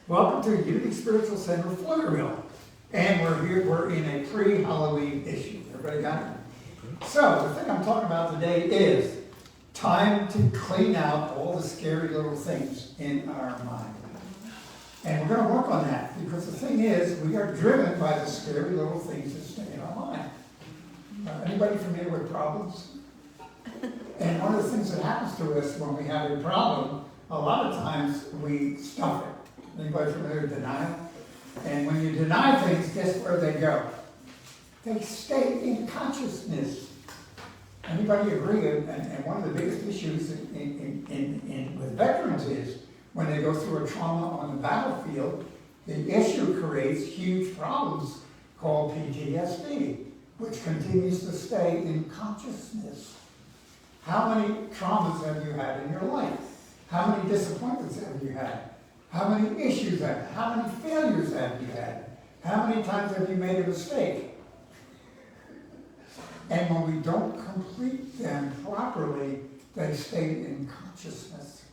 Welcome to Unity Spiritual Center, Pflugerville. And we're in a pre-Halloween issue. Everybody got it? So, the thing I'm talking about today is time to clean out all the scary little things in our mind. And we're going to work on that because the thing is, we are driven by the scary little things that stay in our mind. Anybody familiar with problems? And one of the things that happens to us when we have a problem, a lot of times we stuff it. Anybody familiar with denial? And when you deny things, guess where they go? They stay in consciousness. Anybody agree? And one of the biggest issues with veterans is when they go through a trauma on the battlefield, the issue creates huge problems called PTSD, which continues to stay in consciousness. How many traumas have you had in your life? How many disappointments have you had? How many issues have you had? How many failures have you had? How many times have you made a mistake? And when we don't complete them properly, they stay in consciousness.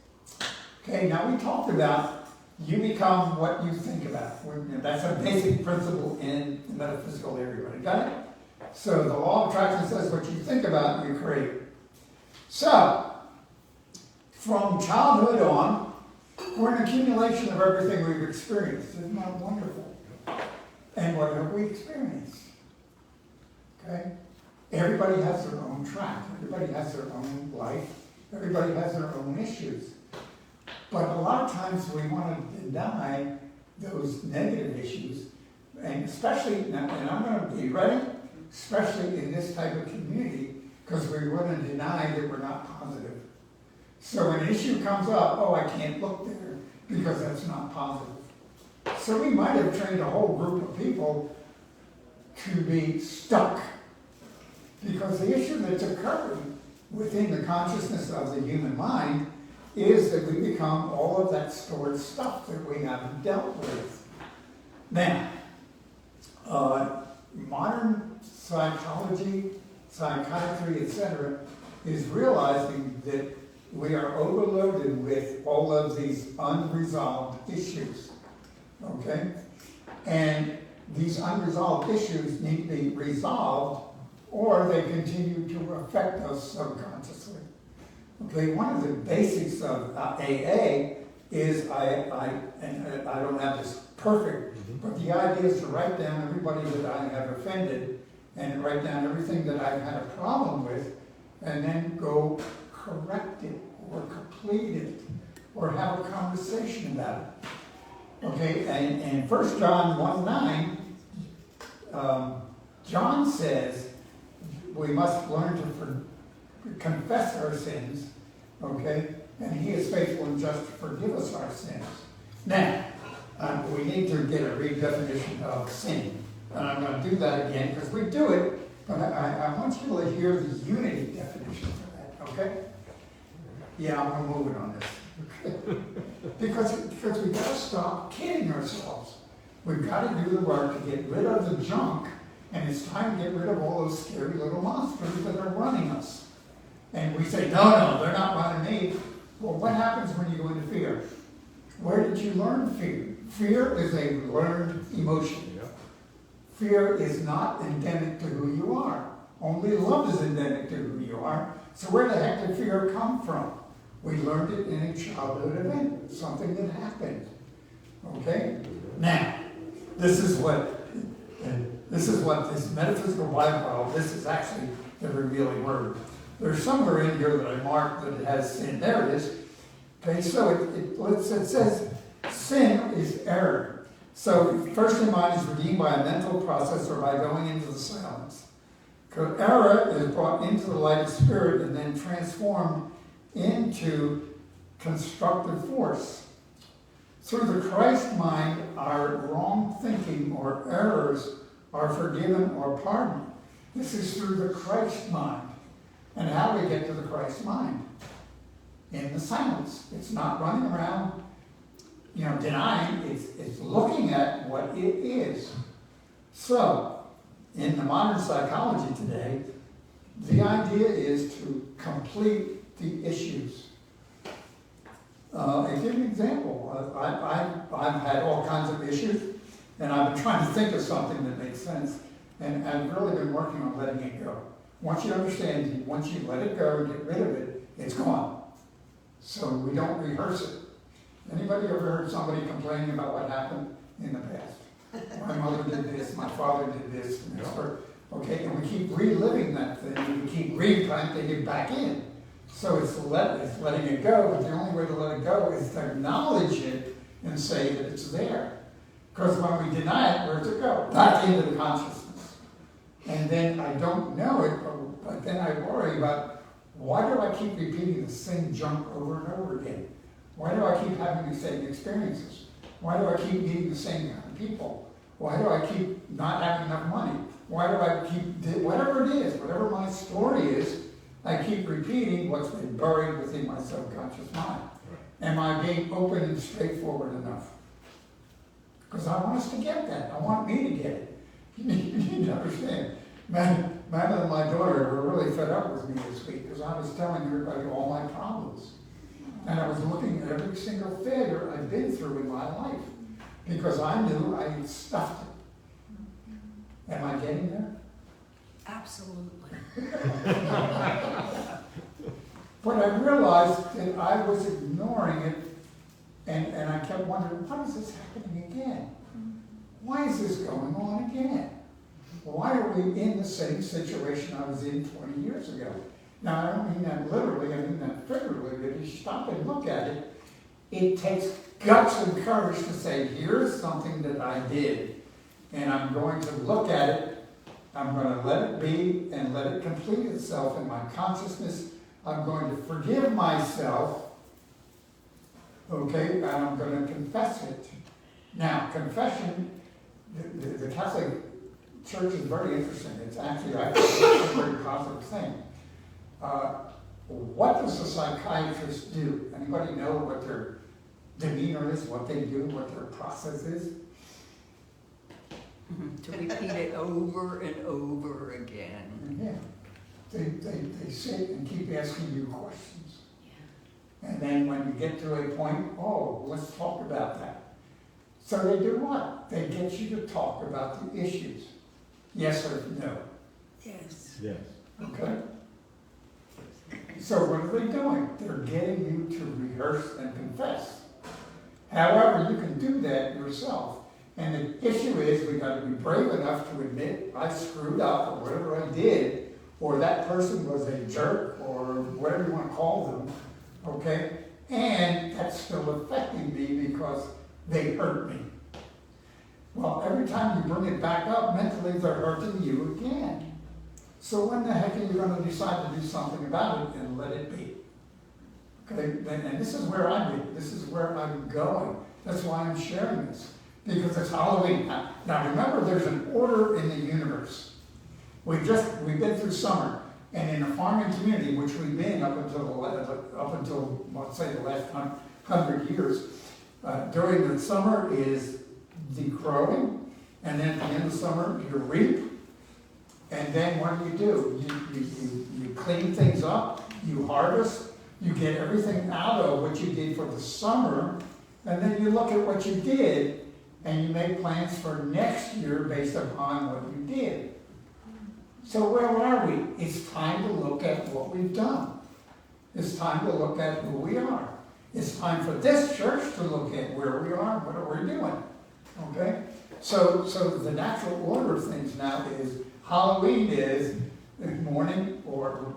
Okay, now we talked about you become what you think about. That's a basic principle in the metaphysical area, right? Got it? So the law of attraction says what you think about, you create. So, from childhood on, we're an accumulation of everything we've experienced. Isn't that wonderful? And what have we experienced? Okay? Everybody has their own track. Everybody has their own life. Everybody has their own issues. But a lot of times we want to deny those negative issues. And especially, and I'm going to be ready, especially in this type of community, because we want to deny that we're not positive. So when an issue comes up, oh, I can't look there because that's not positive. So we might have trained a whole group of people to be stuck because the issue that's occurring within the consciousness of the human mind is that we become all of that stored stuff that we haven't dealt with. Now, modern psychology, psychiatry, etc., is realizing that we are overloaded with all of these unresolved issues, okay? And these unresolved issues need to be resolved or they continue to affect us subconsciously. Okay, one of the basics of AA is, I don't have this perfect, but the idea is to write down everybody that I have offended and write down everything that I've had a problem with and then go correct it or complete it or have a conversation about it. Okay, and 1 John 1:9, John says we must learn to confess our sins, okay, and he is faithful and just to forgive us our sins. Now, we need to get a redefinition of sin. And I'm going to do that again because we do it, but I want you to hear the unity definition for that, okay? Yeah, I'm going to move it on this. Okay? because we've got to stop kidding ourselves. We've got to do the work to get rid of the junk, and it's time to get rid of all those scary little monsters that are running us. And we say, no, they're not running me. Well, what happens when you go into fear? Where did you learn fear? Fear is a learned emotion. Fear is not endemic to who you are. Only love is endemic to who you are. So where the heck did fear come from? We learned it in a childhood event, something that happened. Okay? Now, this is what this metaphysical Bible, this is actually the revealing word. There's somewhere in here that I marked that it has sin. There it is. Okay, so it says sin is error. So first in mind is redeemed by a mental process or by going into the silence. Because error is brought into the light of spirit and then transformed into constructive force. Through the Christ mind, our wrong thinking or errors are forgiven or pardoned. This is through the Christ mind. And how do we get to the Christ mind? In the silence. It's not running around, denying. It's looking at what it is. So, in the modern psychology today, the idea is to complete the issues. give you an example. I've had all kinds of issues, and I've been trying to think of something that makes sense, and I've really been working on letting it go. Once you understand, once you let it go and get rid of it, it's gone. So we don't rehearse it. Anybody ever heard somebody complaining about what happened in the past? My mother did this, my father did this, and okay, and we keep reliving that thing, and we keep replanting it back in. So it's letting it go, but the only way to let it go is to acknowledge it and say that it's there. Because when we deny it, where's it go? Back into the consciousness. And then I don't know it, but then I worry about, why do I keep repeating the same junk over and over again? Why do I keep having the same experiences? Why do I keep meeting the same kind of people? Why do I keep not having enough money? Why do I keep, whatever it is, whatever my story is, I keep repeating what's been buried within my subconscious mind. Am I being open and straightforward enough? Because I want us to get that. I want me to get it. You need to understand. Mama and my daughter were really fed up with me this week because I was telling everybody all my problems. And I was looking at every single failure I've been through in my life because I knew I had stuffed it. Am I getting there? Absolutely. But I realized that I was ignoring it, and I kept wondering, why is this happening again? Why is this going on again? Why are we in the same situation I was in 20 years ago? Now, I don't mean that literally, I mean that figuratively. If you stop and look at it, it takes guts and courage to say, here's something that I did, and I'm going to look at it, I'm going to let it be and let it complete itself in my consciousness. I'm going to forgive myself, okay, and I'm going to confess it. Now, confession, the Catholic Church is very interesting. It's actually, I think, it's a very positive thing. What does a psychiatrist do? Anybody know what their demeanor is, what they do, what their process is? To repeat it over and over again. Yeah. They sit and keep asking you questions. Yeah. And then when you get to a point, oh, let's talk about that. So they do what? They get you to talk about the issues. Yes or no? Yes. Yes. Okay? So what are they doing? They're getting you to rehearse and confess. However, you can do that yourself. And the issue is we got to be brave enough to admit I screwed up or whatever I did, or that person was a jerk or whatever you want to call them, okay? And that's still affecting me because they hurt me. Well, every time you bring it back up, mentally they're hurting you again. So when the heck are you going to decide to do something about it and let it be? Okay, and this is where I'm at. This is where I'm going. That's why I'm sharing this. Because it's Halloween. Now remember, there's an order in the universe. We've been through summer, and in a farming community, which we've been up until let's say the last 100 years, during the summer is the growing, and then at the end of summer you reap, and then what do? You clean things up, you harvest, you get everything out of what you did for the summer, and then you look at what you did. And you make plans for next year based upon what you did. So where are we? It's time to look at what we've done. It's time to look at who we are. It's time for this church to look at where we are, what are we doing. Okay? So the natural order of things now is Halloween is mourning or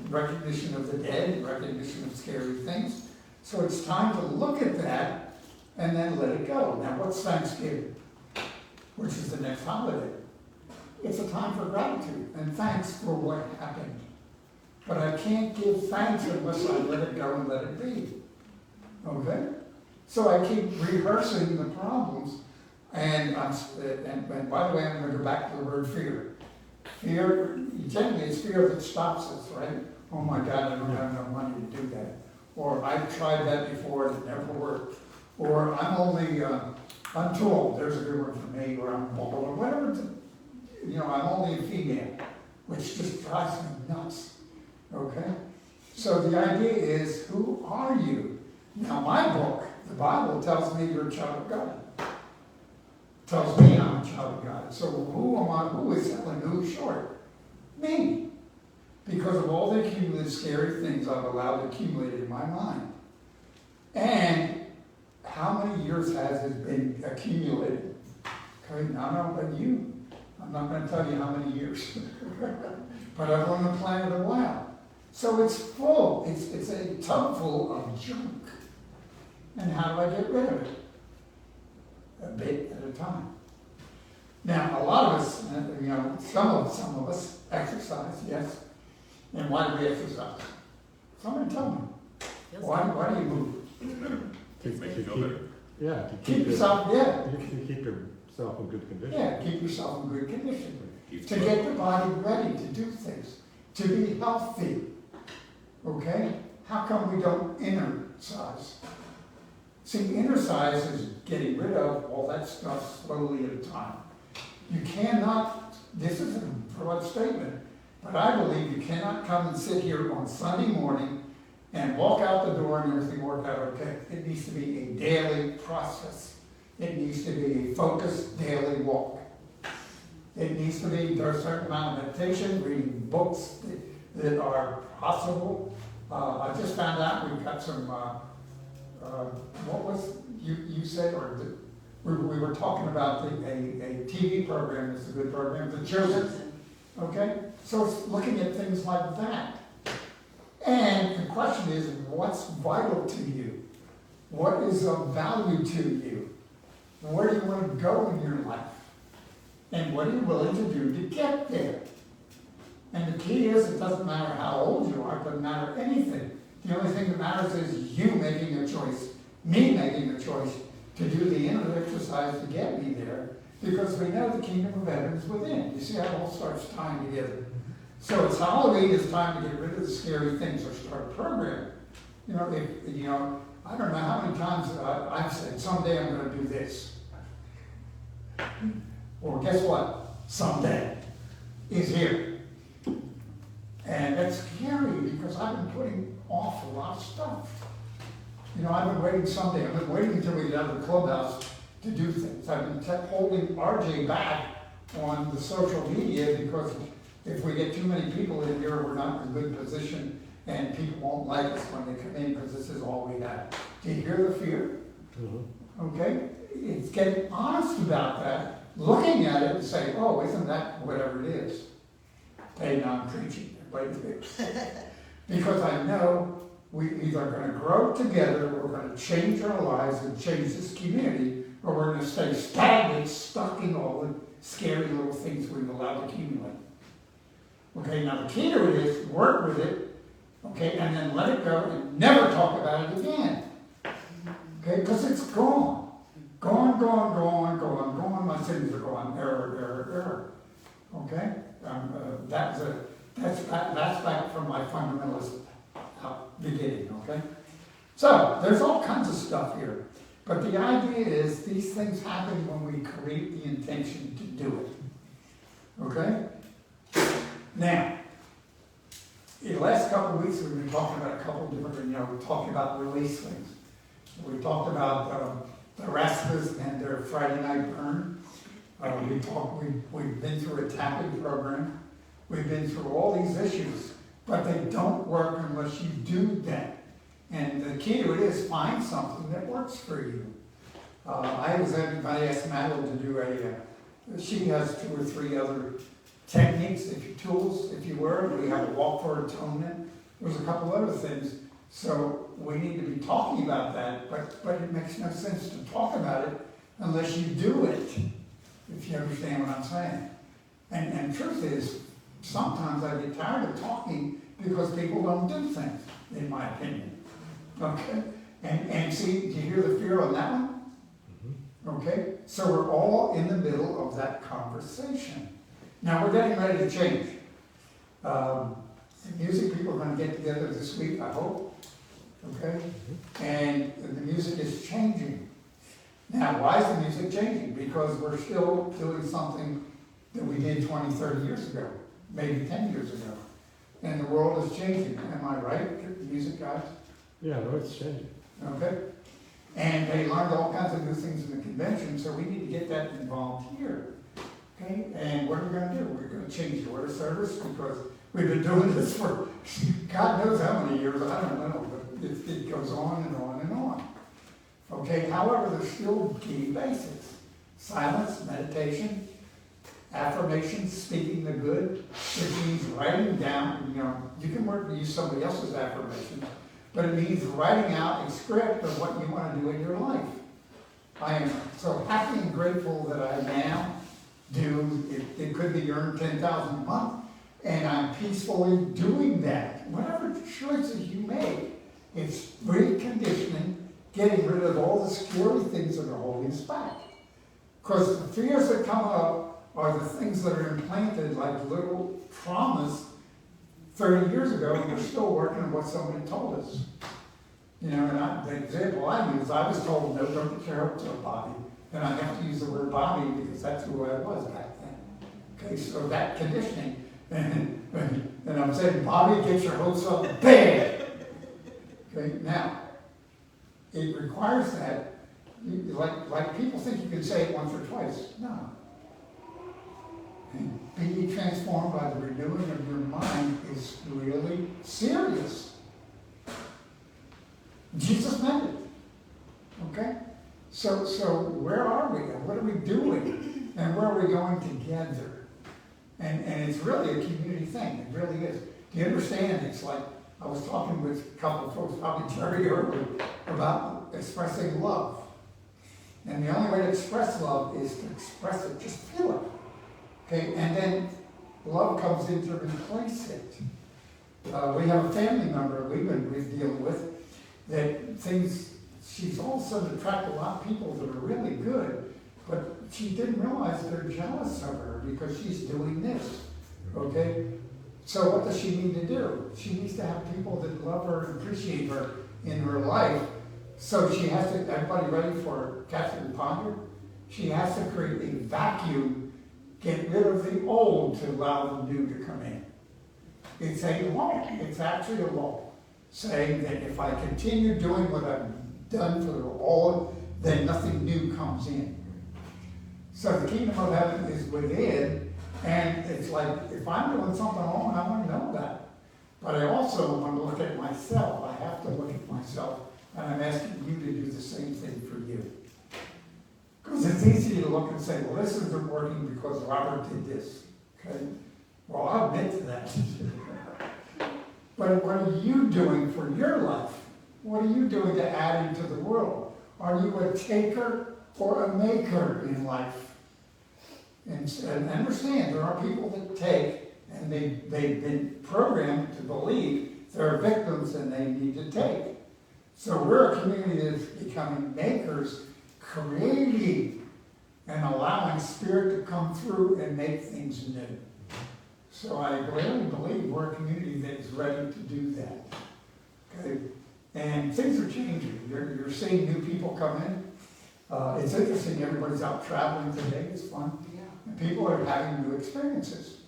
recognition of the dead, recognition of scary things. So it's time to look at that and then let it go. Now, what's Thanksgiving? Which is the next holiday. It's a time for gratitude and thanks for what happened. But I can't give thanks unless I let it go and let it be. Okay? So I keep rehearsing the problems, and by the way, I'm going to go back to the word fear. Fear, generally it's fear that stops us, right? Oh my God, I don't have enough money to do that. Or I've tried that before and it never worked. Or I'm too old, there's a good word for me, or I'm bald, or whatever, I'm only a female, which just drives me nuts, okay? So the idea is, who are you? Now, my book, the Bible, tells me you're a child of God. Tells me I'm a child of God. So who is selling, who's short? Me. Because of all the cumulative scary things I've allowed to accumulate in my mind. And how many years has it been accumulated? Okay, I don't know about you. I'm not going to tell you how many years. But I've been on the planet a while. So it's full. It's a tub full of junk. And how do I get rid of it? A bit at a time. Now, a lot of us, some of us exercise, yes. And why do we exercise? Somebody tell me. Why do you move? To make you feel better. Yeah, to Keep yourself, yeah. To keep yourself in good condition. Yeah, keep yourself in good condition. To get the body ready to do things. To be healthy. Okay? How come we don't exercise? See, exercise is getting rid of all that stuff slowly at a time. You cannot, this is a broad statement, but I believe you cannot come and sit here on Sunday morning and walk out the door and everything work out okay. It needs to be a daily process. It needs to be a focused daily walk. It needs to be, there's a certain amount of meditation, reading books that are possible. I just found out we've got some, what was, you said, or we were talking about a TV program that's a good program for children. Okay? So it's looking at things like that. And the question is, what's vital to you? What is of value to you? Where do you want to go in your life? And what are you willing to do to get there? And the key is, it doesn't matter how old you are, it doesn't matter anything. The only thing that matters is you making a choice, me making a choice to do the inner exercise to get me there, because we know the kingdom of heaven is within. You see how it all starts tying together. So it's Halloween, it's time to get rid of the scary things or start a program. I don't know how many times I've said, someday I'm going to do this. Well, guess what? Someday is here. And that's scary because I've been putting off a lot of stuff. I've been waiting someday. I've been waiting until we get out of the clubhouse to do things. I've been holding RJ back on the social media because if we get too many people in here, we're not in a good position and people won't like us when they come in because this is all we have. Do you hear the fear? Mm-hmm. Okay? It's getting honest about that, looking at it and saying, oh, isn't that whatever it is? Hey, now I'm preaching. Because I know we either are going to grow together, or we're going to change our lives and change this community, or we're going to stay stagnant, stuck in all the scary little things we've allowed to accumulate. Okay, now the key to it is work with it, okay, and then let it go and never talk about it again. Okay, because it's gone. Gone, gone, gone, gone, gone. My sins are gone. Error. Okay? That's back from my fundamentalist beginning, okay? So, there's all kinds of stuff here. But the idea is these things happen when we create the intention to do it. Okay? Now, in the last couple of weeks we've been talking about a couple of different, we're talking about release things. We talked about the Rascals and their Friday night burn. We've been through a tapping program. We've been through all these issues, but they don't work unless you do that. And the key to it is find something that works for you. I asked Madeline to do she has 2 or 3 other techniques, tools, if you were. We have a walk for atonement. There's a couple other things. So we need to be talking about that, but it makes no sense to talk about it unless you do it, if you understand what I'm saying. And the truth is, sometimes I get tired of talking because people don't do things, in my opinion. Okay? And see, do you hear the fear on that one? Okay? So we're all in the middle of that conversation. Now we're getting ready to change. The music people are going to get together this week, I hope. Okay? And the music is changing. Now, why is the music changing? Because we're still doing something that we did 20, 30 years ago, maybe 10 years ago. And the world is changing. Am I right, music guys? Yeah, no, it's changing. okay? And they learned all kinds of new things in the convention, so we need to get that involved here, okay? And what are we gonna do? We're gonna change the order service because we've been doing this for God knows how many years, I don't know, but it goes on and on and on. Okay, however, there's still key basics. Silence, meditation, affirmation, speaking the good, which means writing down, you can use somebody else's affirmation, but it means writing out a script of what you want to do in your life. I am so happy and grateful that I now do, it could be earned $10,000 a month, and I'm peacefully doing that. Whatever choices you make, it's reconditioning, getting rid of all the scary things that are holding us back. Because the fears that come up are the things that are implanted like little traumas 30 years ago, and we're still working on what somebody told us. And the example I use, I was told, no, don't care up to a Bobby. And I have to use the word Bobby because that's who I was back then. Okay, so that conditioning. And I'm saying, Bobby, get your hopes up bad. Okay, now, it requires that, like people think you can say it once or twice. No. And being transformed by the renewing of your mind is really serious. Jesus meant it. Okay? So where are we? What are we doing? And where are we going together? And it's really a community thing. It really is. Do you understand? It's like, I was talking with a couple of folks, probably Jerry earlier, about expressing love. And the only way to express love is to express it, just feel it. Okay, and then love comes in to replace it. We have a family member we've been dealing with that things, she's all of a sudden attracted a lot of people that are really good, but she didn't realize they're jealous of her because she's doing this. Okay? So what does she need to do? She needs to have people that love her and appreciate her in her life. So she has to, everybody ready for Catherine Ponder? She has to create a vacuum, get rid of the old to allow the new to come in. It's a law. It's actually a law saying that if I continue doing what I've done for the old, then nothing new comes in. So the kingdom of heaven is within, and it's like, if I'm doing something wrong, I want to know that. But I also want to look at myself. I have to look at myself, and I'm asking you to do the same thing for you. Because it's easy to look and say, well, this isn't working because Robert did this. Okay? Well, I'll admit to that. But what are you doing for your life? What are you doing to add into the world? Are you a taker or a maker in life? And understand, there are people that take, and they've been programmed to believe they're victims and they need to take. So we're a community that's becoming makers, creating and allowing Spirit to come through and make things new. So I really believe we're a community that is ready to do that. Okay? And things are changing. You're seeing new people come in. It's interesting, everybody's out traveling today, it's fun. Yeah. And people are having new experiences.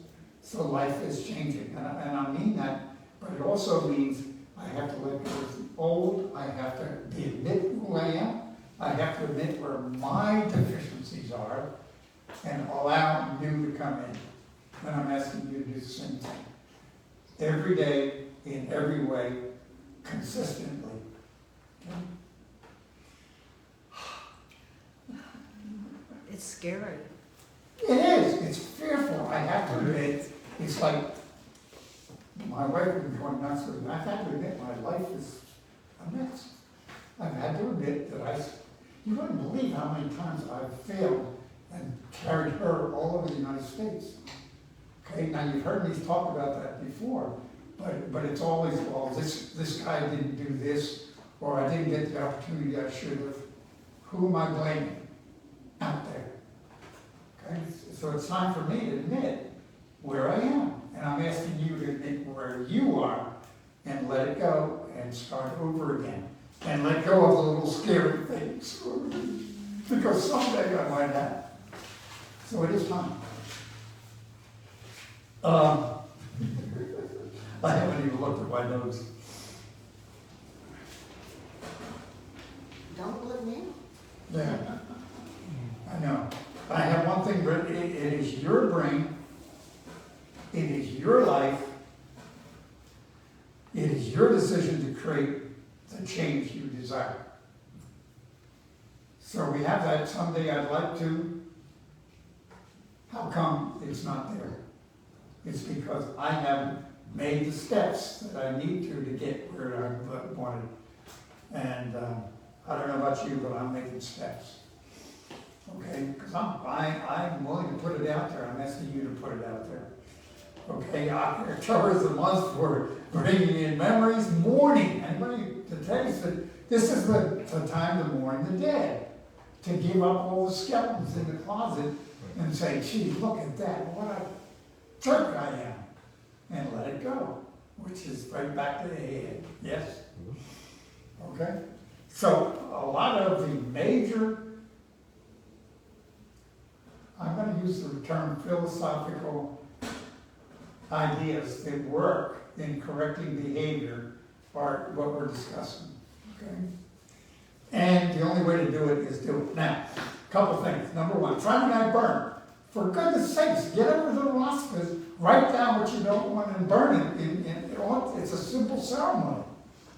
So life is changing. And I mean that, but it also means I have to let go of the old, I have to admit who I am, I have to admit where my deficiencies are, and allow new to come in. And I'm asking you to do the same thing. Every day, in every way, consistently. Okay? It's scary. It is. It's fearful. I have to admit. It's like my wife has been going nuts with me. I've had to admit my life is a mess. I've had to admit that you wouldn't believe how many times I've failed and carried her all over the United States. Okay, now you've heard me talk about that before, but it's always, well, this guy didn't do this, or I didn't get the opportunity I should have. Who am I blaming out there? Okay, so it's time for me to admit where I am, and I'm asking you to admit where you are, and let it go, and start over again, and let go of the little scary things, because someday I might have. So it is time. I haven't even looked at my notes. Don't look now. Yeah. I know. I have one thing, Britt, it is your brain, it is your life, it is your decision to create the change you desire. So we have that someday I'd like to. How come it's not there? It's because I haven't made the steps that I need to get where I wanted. And I don't know about you, but I'm making steps. Okay, because I'm willing to put it out there. I'm asking you to put it out there. Okay, October is the month for bringing in memories, mourning. Anybody to tell you that this is the time to mourn the dead, to give up all the skeletons in the closet and say, gee, look at that, what a jerk I am, and let it go, which is right back to the head. Yes? Okay? So a lot of the major, I'm going to use the term philosophical ideas that work in correcting behavior are what we're discussing. Okay? And the only way to do it is do it. Now, a couple things. Number one, Friday night burn. For goodness sakes, get over to the hospice, write down what you don't want and burn it. It's a simple ceremony.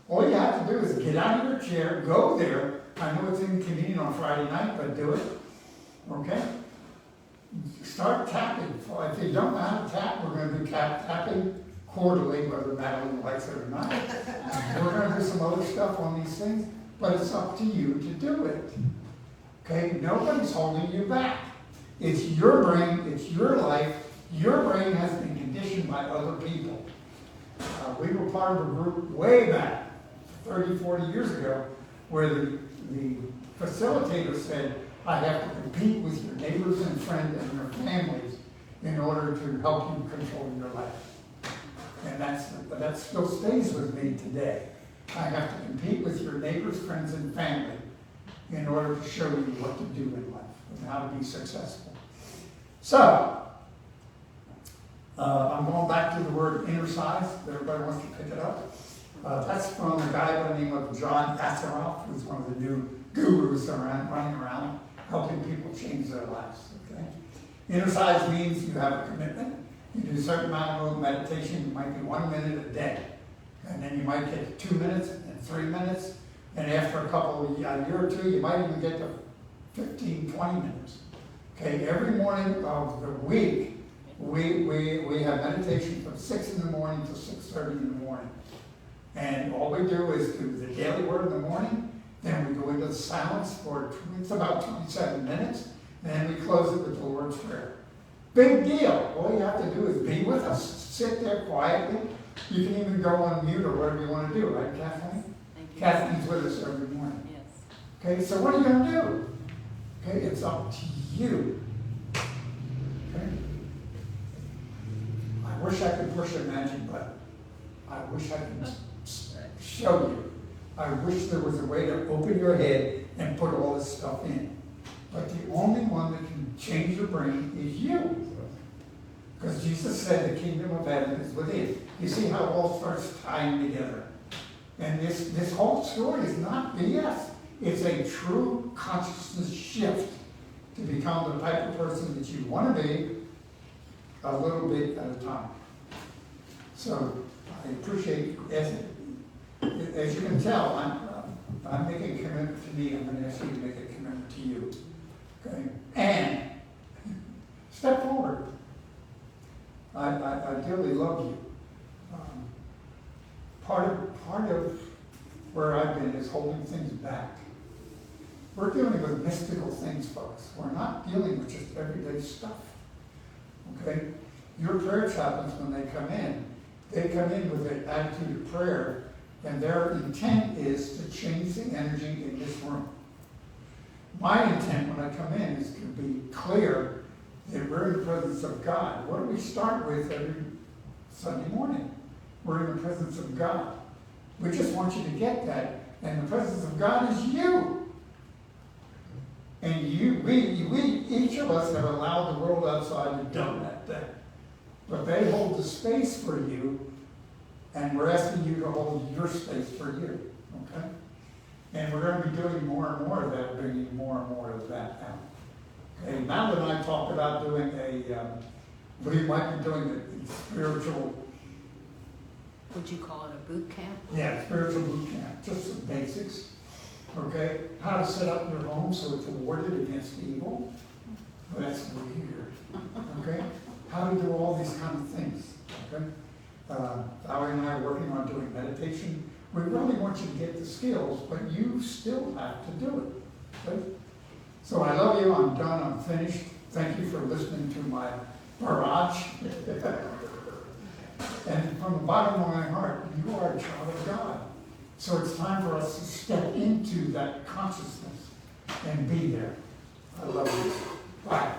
All you have to do is get out of your chair, go there. I know it's inconvenient on Friday night, but do it. Okay? Start tapping. If you don't know how to tap, we're going to do tapping quarterly, whether Madeline likes it or not. We're going to do some other stuff on these things, but it's up to you to do it. Okay? Nobody's holding you back. It's your brain, it's your life. Your brain has been conditioned by other people. We were part of a group way back, 30, 40 years ago, where the facilitator said, I have to compete with your neighbors and friends and your families in order to help you control your life. And that still stays with me today. I have to compete with your neighbors, friends, and family in order to show you what to do in life and how to be successful. So, I'm going back to the word inner size. Everybody wants to pick it up. That's from a guy by the name of John Asseroff, who's one of the new gurus running around helping people change their lives. Okay? Inner size means you have a commitment. You do a certain amount of meditation. It might be 1 minute a day. And then you might get to 2 minutes and 3 minutes. And after a year or two, you might even get to 15, 20 minutes. Okay, every morning of the week, we have meditation from 6 in the morning to 6:30 in the morning. And all we do is do the daily word in the morning, then we go into the silence for, it's about 27 minutes, and then we close it with the Lord's Prayer. Big deal. All you have to do is be with us. Sit there quietly. You can even go on mute or whatever you want to do, right, Kathleen? Thank you. Kathleen's with us every morning. Yes. Okay, so what are you going to do? Okay, it's up to you. Okay? I wish I could push a magic button. I wish I could show you. I wish there was a way to open your head and put all this stuff in. But the only one that can change your brain is you. Because Jesus said the kingdom of heaven is within. You see how it all starts tying together. And this whole story is not BS. It's a true consciousness shift to become the type of person that you want to be a little bit at a time. So I appreciate, as you can tell, I'm making a commitment to me. I'm going to ask you to make a commitment to you. Okay? And step forward. I dearly love you. Part of where I've been is holding things back. We're dealing with mystical things, folks. We're not dealing with just everyday stuff. Okay? Your prayer chaplains, when they come in with an attitude of prayer, and their intent is to change the energy in this room. My intent when I come in is to be clear that we're in the presence of God. What do we start with every Sunday morning? We're in the presence of God. We just want you to get that. And the presence of God is you. And we each of us have allowed the world outside to dump that thing. But they hold the space for you, and we're asking you to hold your space for you. Okay? And we're gonna be doing more and more of that, bringing more and more of that out. Okay, Mal and I talked about doing we might be doing a spiritual, Would you call it a boot camp? spiritual boot camp, just some basics. Okay, how to set up your home so it's warded against evil. Well, that's weird. Okay, how to do all these kind of things. Okay, Valerie and I are working on doing meditation. We really want you to get the skills, but you still have to do it. Okay? So I love you. I'm done. I'm finished. Thank you for listening to my barrage. And from the bottom of my heart, you are a child of God. So it's time for us to step into that consciousness and be there. I love you. Bye.